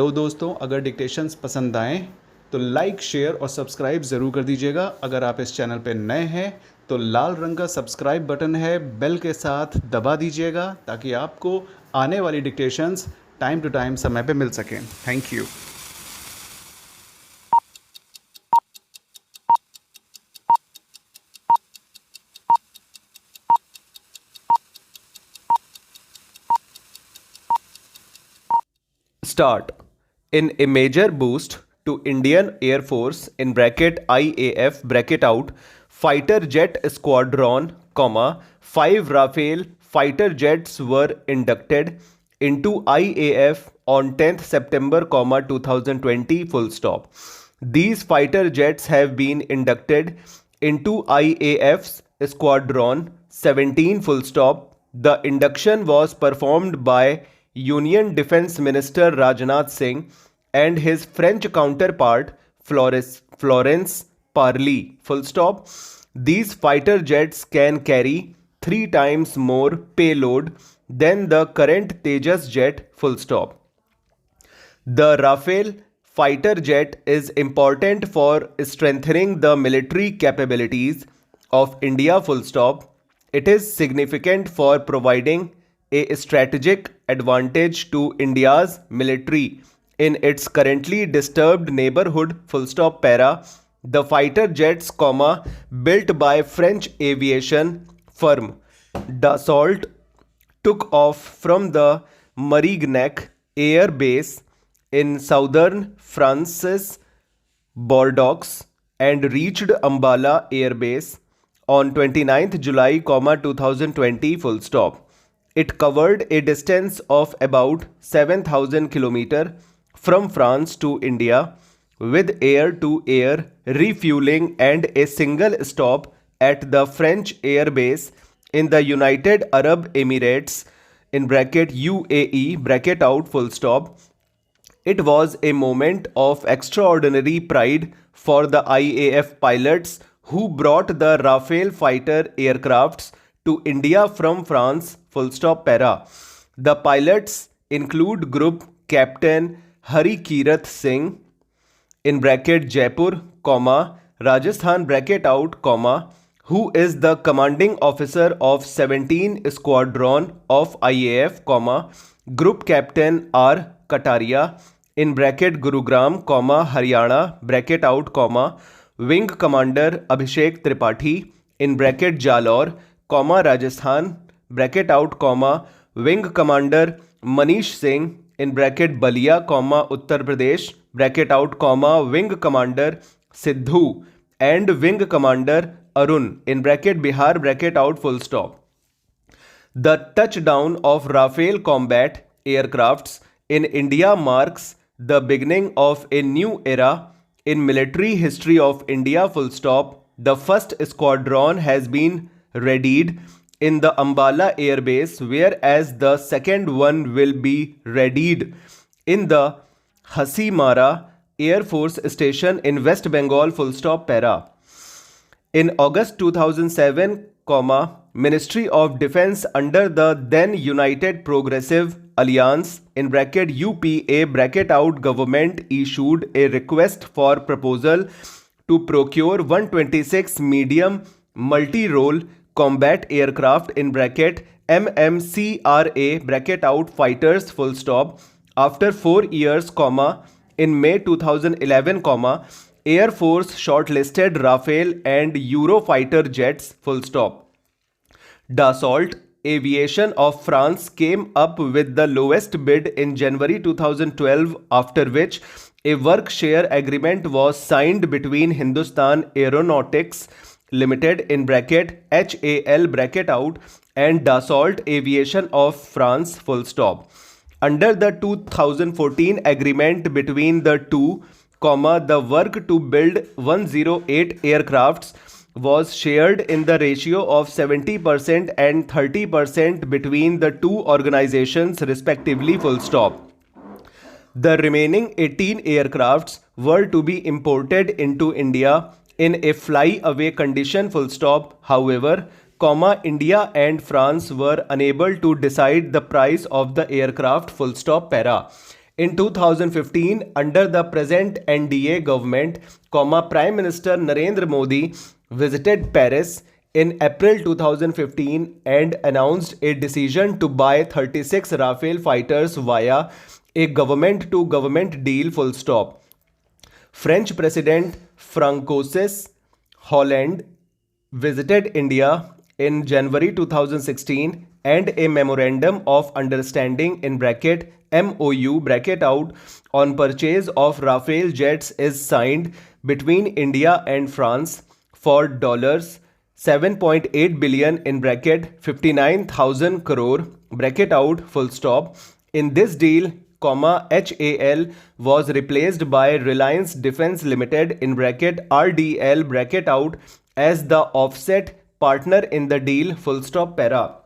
Hello दोस्तों, अगर dictations पसंद आएँ तो लाइक, शेयर और सब्सक्राइब ज़रूर कर दीजिएगा। अगर आप इस चैनल पे नए हैं तो लाल रंग का सब्सक्राइब बटन है, बेल के साथ दबा दीजिएगा ताकि आपको आने वाली डिक्टेशंस टाइम टू टाइम समय पे मिल सकें। Thank you. Start. In a major boost to Indian Air Force in bracket IAF bracket out fighter jet squadron, 5 Rafale fighter jets were inducted into IAF on 10th September, 2020 full stop. These fighter jets have been inducted into IAF's squadron 17 full stop. The induction was performed by Union Defense Minister Rajnath Singh and his French counterpart Florence Parly. Full stop. These fighter jets can carry 3 times more payload than the current Tejas jet. Full stop. The Rafale fighter jet is important for strengthening the military capabilities of India. Full stop. It is significant for providing a strategic advantage to India's military in its currently disturbed neighborhood. Full stop. Para. The fighter jets, built by French aviation firm Dassault, took off from the Marignac Air Base in southern France's Bordeaux and reached Ambala Air Base on 29th July, 2020. Full stop. It covered a distance of about 7,000 km from France to India with air-to-air refueling and a single stop at the French Air Base in the United Arab Emirates in bracket UAE bracket out. Full stop. It was a moment of extraordinary pride for the IAF pilots who brought the Rafale fighter aircrafts to India from France. Full stop. Para. The pilots include Group Captain Hari Kirat Singh in bracket Jaipur, Rajasthan bracket out, who is the commanding officer of 17 Squadron of IAF, Group Captain R. Kataria in bracket Gurugram, Haryana bracket out, Wing Commander Abhishek Tripathi in bracket Jalore, Rajasthan bracket out, Wing Commander Manish Singh in bracket Balia, Uttar Pradesh bracket out, Wing Commander Siddhu and Wing Commander Arun in bracket Bihar bracket out. Full stop. The touchdown of Rafale combat aircrafts in India marks the beginning of a new era in military history of India. Full stop. The first squadron has been readied in the Ambala Air Base, whereas the second one will be readied in the Hasimara Air Force Station in West Bengal. Full stop. Para. In August 2007, Ministry of Defense under the then United Progressive Alliance in bracket UPA bracket out government issued a request for proposal to procure 126 medium multi-role combat aircraft in bracket MMCRA bracket out fighters. Full stop. After 4 years, in May 2011, Air Force shortlisted Rafale and Eurofighter jets. Full stop. Dassault Aviation of France came up with the lowest bid in January 2012, after which a work share agreement was signed between Hindustan Aeronautics Limited in bracket HAL bracket out and Dassault Aviation of France. Full stop. Under the 2014 agreement between the two, the work to build 108 aircrafts was shared in the ratio of 70% and 30% between the two organizations respectively. Full stop. The remaining 18 aircrafts were to be imported into India in a fly-away condition. Full stop. However, India and France were unable to decide the price of the aircraft. Full stop. Para. In 2015, under the present NDA government, Prime Minister Narendra Modi visited Paris in April 2015 and announced a decision to buy 36 Rafale fighters via a government-to-government deal. Full stop. French President Francois Hollande visited India in January 2016 and a memorandum of understanding in bracket MOU bracket out on purchase of Rafale jets is signed between India and France for $7.8 billion in bracket 59,000 crore bracket out full stop. In this deal, HAL was replaced by Reliance Defence Limited in bracket RDL bracket out as the offset partner in the deal full stop para.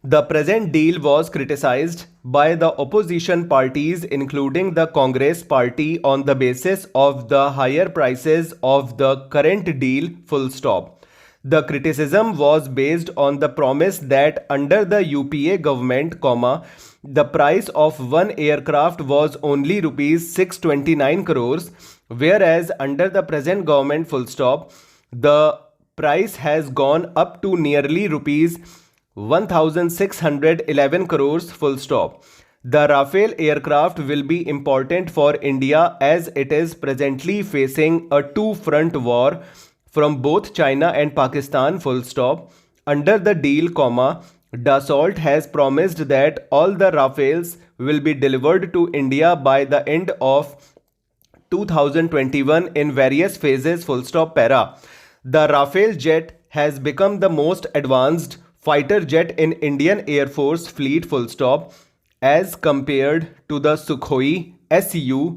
The present deal was criticized by the opposition parties including the Congress party on the basis of the higher prices of the current deal full stop. The criticism was based on the promise that under the UPA government, the price of one aircraft was only rupees 629 crores, whereas under the present government full stop, the price has gone up to nearly rupees 1611 crores full stop. The Rafale aircraft will be important for India as it is presently facing a two-front war from both China and Pakistan full stop. Under the deal, Dassault has promised that all the Rafales will be delivered to India by the end of 2021 in various phases full stop para. The Rafale jet has become the most advanced fighter jet in Indian Air Force fleet full stop as compared to the Sukhoi Su-MKI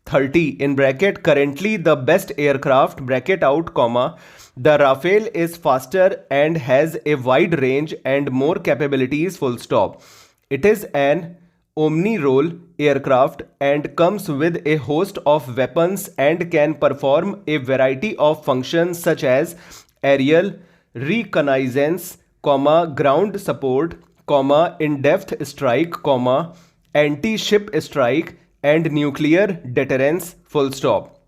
30 in bracket currently the best aircraft bracket out, the Rafale is faster and has a wide range and more capabilities full stop. It is an omni-role aircraft and comes with a host of weapons and can perform a variety of functions such as aerial reconnaissance, ground support, in-depth strike, anti-ship strike and nuclear deterrence full stop.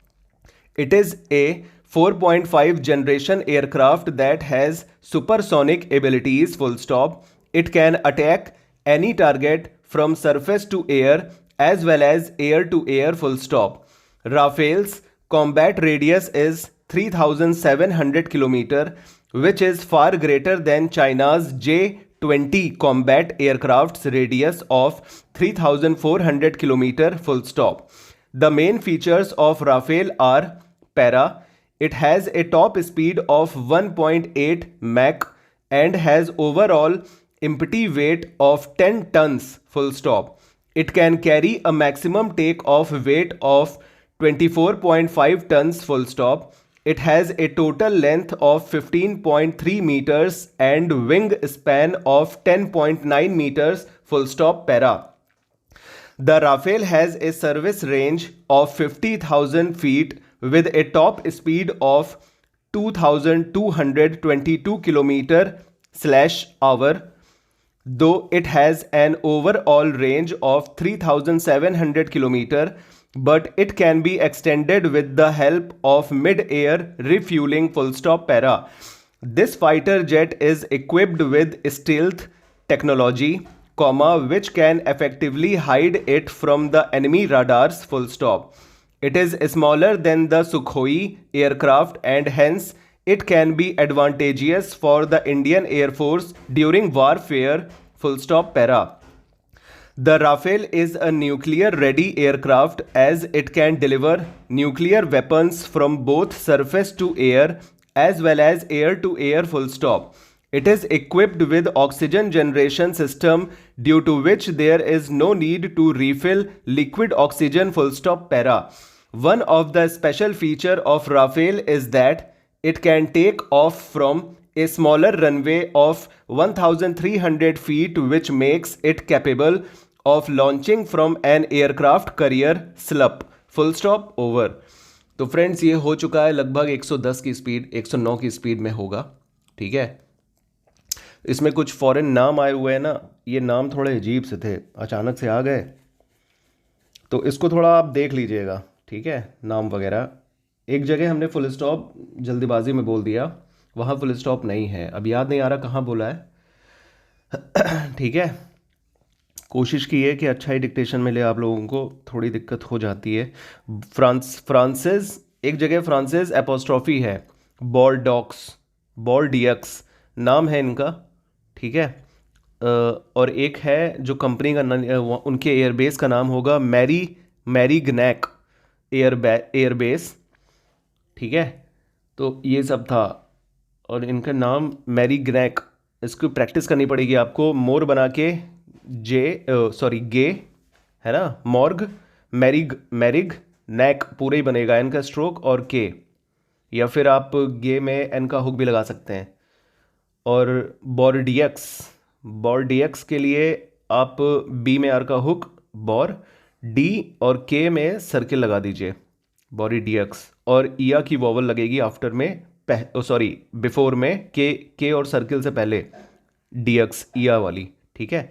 It is a 4.5 generation aircraft that has supersonic abilities full stop. It can attack any target from surface to air as well as air to air full stop. Rafale's combat radius is 3,700 km, which is far greater than China's J-20 combat aircraft's radius of 3,400 km full stop. The main features of Rafale are para. It has a top speed of 1.8 Mach and has overall empty weight of 10 tons full stop. It can carry a maximum take-off weight of 24.5 tons full stop. It has a total length of 15.3 meters and wing span of 10.9 meters full stop para. The Rafale has a service range of 50,000 feet with a top speed of 2,222 km/h, though it has an overall range of 3,700 km, but it can be extended with the help of mid-air refueling full stop para. This fighter jet is equipped with stealth technology, which can effectively hide it from the enemy radars full stop. It is smaller than the Sukhoi aircraft and hence it can be advantageous for the Indian Air Force during warfare full stop para. The Rafale is a nuclear-ready aircraft as it can deliver nuclear weapons from both surface to air as well as air to air full stop. It is equipped with oxygen generation system due to which there is no need to refill liquid oxygen full stop para. One of the special feature of Rafale is that it can take off from a smaller runway of 1,300 feet, which makes it capable of launching from an aircraft carrier SLUP. Full stop over. तो friends ये हो चुका है लगभग 110 की speed 109 की speed में होगा, ठीक है। इसमें कुछ फॉरेन नाम आए हुए हैं ना, ये नाम थोड़े अजीब से थे, अचानक से आ गए, तो इसको थोड़ा आप देख लीजिएगा, ठीक है। नाम वगैरह एक जगह हमने फुल स्टॉप जल्दीबाजी में बोल दिया, वहाँ फुल स्टॉप नहीं है, अब याद नहीं आ रहा कहाँ बोला है। ठीक है, कोशिश की है कि अच्छा ही डिक्टेशन मिले आप लोगों को, थोड़ी दिक्कत हो जाती है। फ्रांसिस, एक जगह फ्रांसिस एपोस्ट्रॉफी है, बॉर्डॉक्स, बॉर्डियक्स नाम है इनका, ठीक है। और एक है जो कंपनी का उनके एयरबेस का नाम होगा मैरीगनैक एयरबेस, ठीक है। तो ये सब था, और इनका नाम मैरीगनैक, इसको प्रैक्टिस करनी पड़ेगी आपको, मोर बना के गे है ना, मॉर्ग, मैरिग नैक पूरे ही बनेगा, एन का स्ट्रोक और के, या फिर आप गे में एन का हुक भी लगा सकते हैं। और बॉर्डियक्स के लिए आप बी में आर का हुक बॉर, डी और के में सर्किल लगा दीजिए, बॉर्डियक्स, और ईया की वॉवल लगेगी आफ्टर में, बिफोर में, के और सर्किल से पहले डीएक्स ईया वाली, ठीक है।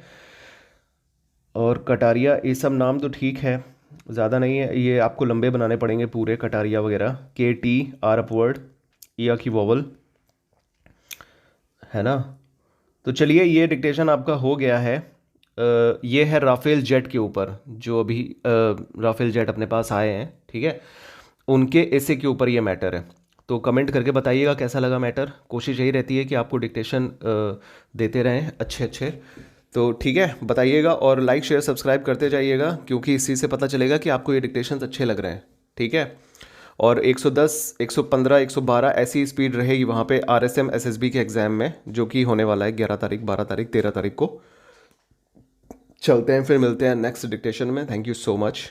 और कटारिया, ये सब नाम तो ठीक है, ज़्यादा नहीं है, ये आपको लंबे बनाने पड़ेंगे पूरे, कटारिया वगैरह, के टी आर अपवर्ड, ईया की वॉवल, है ना। तो चलिए, ये डिक्टेशन आपका हो गया है। ये है राफेल जेट के ऊपर, जो अभी राफेल जेट अपने पास आए हैं, ठीक है, उनके ऐसे के ऊपर ये मैटर है। तो कमेंट करके बताइएगा कैसा लगा मैटर। कोशिश यही रहती है कि आपको डिक्टेशन देते रहें अच्छे अच्छे, तो ठीक है, बताइएगा, और लाइक शेयर सब्सक्राइब करते जाइएगा, क्योंकि इसी से पता चलेगा कि आपको ये डिक्टेशंस अच्छे लग रहे हैं, ठीक है। और 110, 115, 112 ऐसी स्पीड रहेगी वहाँ पे RSM SSB के एग्ज़ाम में, जो कि होने वाला है 11 तारीख, 12 तारीख, 13 तारीख को। चलते हैं, फिर मिलते हैं नेक्स्ट डिक्टेशन में। Thank you so much.